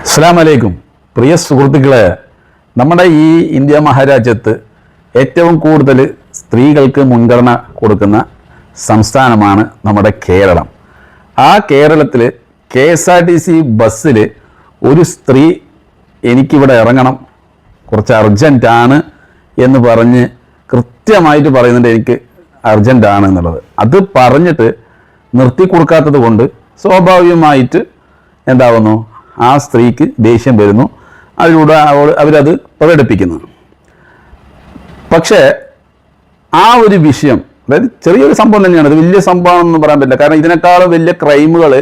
അസ്സലാമു അലൈക്കും. പ്രിയ സുഹൃത്തുക്കളെ, നമ്മുടെ ഈ ഇന്ത്യ മഹാരാജ്യത്ത് ഏറ്റവും കൂടുതൽ സ്ത്രീകൾക്ക് മുൻഗണന കൊടുക്കുന്ന സംസ്ഥാനമാണ് നമ്മുടെ കേരളം. ആ കേരളത്തിൽ KSRTC ബസ്സിൽ ഒരു സ്ത്രീ എനിക്കിവിടെ ഇറങ്ങണം, കുറച്ച് അർജൻറ്റാണ് എന്ന് പറഞ്ഞ് കൃത്യമായിട്ട് പറയുന്നുണ്ട് എനിക്ക് അർജൻറ്റാണ് എന്നുള്ളത്. അത് പറഞ്ഞിട്ട് നിർത്തി കൊടുക്കാത്തത് കൊണ്ട് സ്വാഭാവികമായിട്ട് എന്താവുന്നു, ആ സ്ത്രീക്ക് ദേഷ്യം വരുന്നു. അതിലൂടെ അവരത് പ്രകടിപ്പിക്കുന്നു. പക്ഷേ ആ ഒരു വിഷയം, അതായത് ചെറിയൊരു സംഭവം തന്നെയാണ്, അത് വലിയ സംഭവം എന്ന് പറയാൻ പറ്റില്ല. കാരണം ഇതിനേക്കാളും വലിയ ക്രൈമുകൾ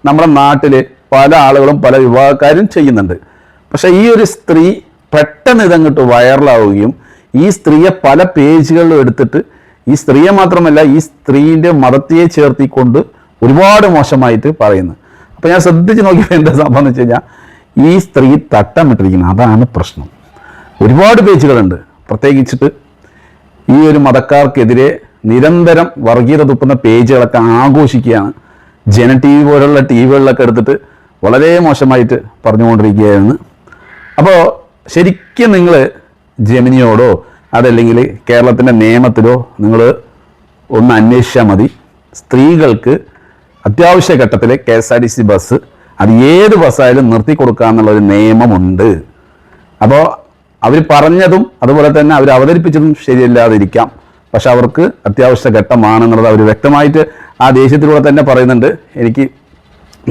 നമ്മുടെ നാട്ടിൽ പല ആളുകളും പല വിഭാഗക്കാരും ചെയ്യുന്നുണ്ട്. പക്ഷേ ഈ ഒരു സ്ത്രീ പെട്ടെന്ന് ഇതങ്ങോട്ട് വൈറലാവുകയും ഈ സ്ത്രീയെ പല പേജുകളിലും എടുത്തിട്ട് ഈ സ്ത്രീയെ മാത്രമല്ല ഈ സ്ത്രീൻ്റെ മതത്തെ ചേർത്തിക്കൊണ്ട് ഒരുപാട് മോശമായിട്ട് പറയുന്നു. അപ്പോൾ ഞാൻ ശ്രദ്ധിച്ച് നോക്കിയപ്പോൾ എന്താ സംഭവം എന്ന് വെച്ച് കഴിഞ്ഞാൽ, ഈ സ്ത്രീ തട്ടമിട്ടിരിക്കുന്നത്, അതാണ് പ്രശ്നം. ഒരുപാട് പേജുകളുണ്ട്, പ്രത്യേകിച്ചിട്ട് ഈ ഒരു മതക്കാർക്കെതിരെ നിരന്തരം വർഗീയത തുപ്പുന്ന പേജുകളൊക്കെ ആഘോഷിക്കുകയാണ്. ജന TV പോലുള്ള TVകളിലൊക്കെ എടുത്തിട്ട് വളരെ മോശമായിട്ട് പറഞ്ഞുകൊണ്ടിരിക്കുകയായിരുന്നു. അപ്പോൾ ശരിക്കും നിങ്ങൾ ജെമിനിയോടോ അതല്ലെങ്കിൽ കേരളത്തിൻ്റെ നിയമത്തിലോ നിങ്ങൾ ഒന്ന് അന്വേഷിച്ചാൽ മതി. സ്ത്രീകൾക്ക് അത്യാവശ്യ ഘട്ടത്തിൽ KSRTC ബസ്, അത് ഏത് ബസ്സായാലും നിർത്തി കൊടുക്കുക എന്നുള്ളൊരു നിയമമുണ്ട്. അപ്പോൾ അവർ പറഞ്ഞതും അതുപോലെ തന്നെ അവർ അവതരിപ്പിച്ചതും ശരിയല്ലാതിരിക്കാം, പക്ഷെ അവർക്ക് അത്യാവശ്യ ഘട്ടമാണെന്നുള്ളത് അവർ വ്യക്തമായിട്ട് ആ ദേഷ്യത്തിലൂടെ തന്നെ പറയുന്നുണ്ട്. എനിക്ക്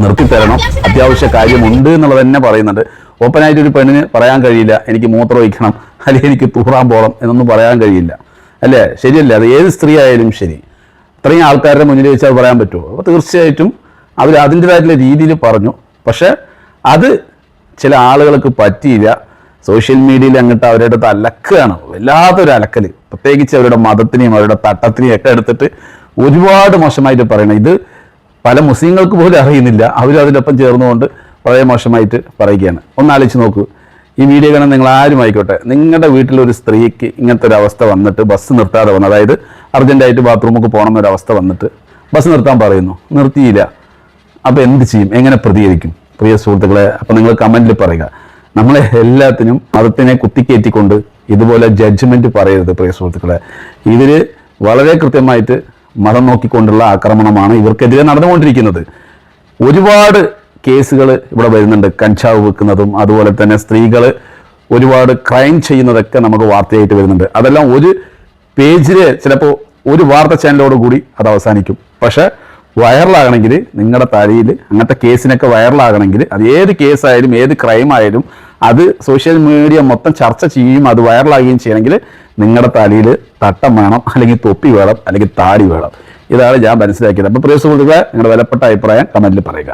നിർത്തിത്തരണം, അത്യാവശ്യ കാര്യമുണ്ട് എന്നുള്ളത് തന്നെ പറയുന്നുണ്ട്. ഓപ്പണായിട്ടൊരു പെണ്ണിന് പറയാൻ കഴിയില്ല എനിക്ക് മൂത്രം ഒഴിക്കണം അല്ലെങ്കിൽ എനിക്ക് തൂറാൻ പോകണം എന്നൊന്നും പറയാൻ കഴിയില്ല, അല്ലേ? ശരിയല്ലേ? അത് ഏത് സ്ത്രീ ആയാലും ശരി. ഇത്രയും ആൾക്കാരുടെ മുന്നിൽ വെച്ച് അത് പറയാൻ പറ്റുമോ? അപ്പോൾ തീർച്ചയായിട്ടും അവർ അതിൻ്റെതായിട്ടുള്ള രീതിയിൽ പറഞ്ഞു. പക്ഷെ അത് ചില ആളുകൾക്ക് പറ്റിയില്ല. സോഷ്യൽ മീഡിയയിൽ അങ്ങോട്ട് അവരുടെ അടുത്ത് അലക്കുകയാണ്, വല്ലാത്തൊരു അലക്കൽ. പ്രത്യേകിച്ച് അവരുടെ മതത്തിനെയും അവരുടെ തട്ടത്തിനെയും ഒക്കെ എടുത്തിട്ട് ഒരുപാട് മോശമായിട്ട് പറയണം. ഇത് പല മുസ്ലിങ്ങൾക്ക് പോലും അറിയുന്നില്ല, അവർ അതിനൊപ്പം ചേർന്നുകൊണ്ട് വളരെ മോശമായിട്ട് പറയുകയാണ്. ഒന്നാലോചിച്ച് നോക്കൂ. ഈ വീഡിയോ കാണാൻ നിങ്ങൾ ആരും ആയിക്കോട്ടെ, നിങ്ങളുടെ വീട്ടിലൊരു സ്ത്രീക്ക് ഇങ്ങനത്തെ ഒരു അവസ്ഥ വന്നിട്ട് ബസ് നിർത്താതെ വന്നു, അതായത് അർജൻറ്റായിട്ട് ബാത്റൂമൊക്കെ പോകണം എന്നൊരവസ്ഥ വന്നിട്ട് ബസ് നിർത്താൻ പറയുന്നു, നിർത്തിയില്ല. അപ്പോൾ എന്ത് ചെയ്യും? എങ്ങനെ പ്രതികരിക്കും? പ്രിയ സുഹൃത്തുക്കളെ, അപ്പോൾ നിങ്ങൾ കമൻറ്റിൽ പറയുക. നമ്മളെ എല്ലാത്തിനും മതത്തിനെ കുത്തിക്കയറ്റിക്കൊണ്ട് ഇതുപോലെ ജഡ്ജ്മെൻറ്റ് പറയരുത് പ്രിയ സുഹൃത്തുക്കളെ. ഇതിൽ വളരെ കൃത്യമായിട്ട് മതം നോക്കിക്കൊണ്ടുള്ള ആക്രമണമാണ് ഇവർക്കെതിരെ നടന്നുകൊണ്ടിരിക്കുന്നത്. ഒരുപാട് കേസുകൾ ഇവിടെ വരുന്നുണ്ട്, കഞ്ചാവ് വെക്കുന്നതും അതുപോലെ തന്നെ സ്ത്രീകൾ ഒരുപാട് ക്രൈം ചെയ്യുന്നതൊക്കെ നമുക്ക് വാർത്തയായിട്ട് വരുന്നുണ്ട്. അതെല്ലാം ഒരു പേജിൽ ചിലപ്പോൾ ഒരു വാർത്താ ചാനലോട് കൂടി അത് അവസാനിക്കും. പക്ഷേ വൈറലാകണമെങ്കിൽ നിങ്ങളുടെ തലയിൽ അങ്ങനത്തെ കേസിനൊക്കെ വൈറലാകണമെങ്കിൽ അത് ഏത് കേസായാലും ഏത് ക്രൈം ആയാലും അത് സോഷ്യൽ മീഡിയ മൊത്തം ചർച്ച ചെയ്യും, അത് വൈറലാകുകയും ചെയ്യണമെങ്കിൽ നിങ്ങളുടെ തലയിൽ തട്ടം വേണം, അല്ലെങ്കിൽ തൊപ്പി വേണം, അല്ലെങ്കിൽ താടി വേണം. ഇതാണ് ഞാൻ മനസ്സിലാക്കിയത്. അപ്പോൾ പ്രിയ സുഹൃത്തുക്കളെ, നിങ്ങളുടെ വിലപ്പെട്ട അഭിപ്രായം കമൻറ്റിൽ പറയുക.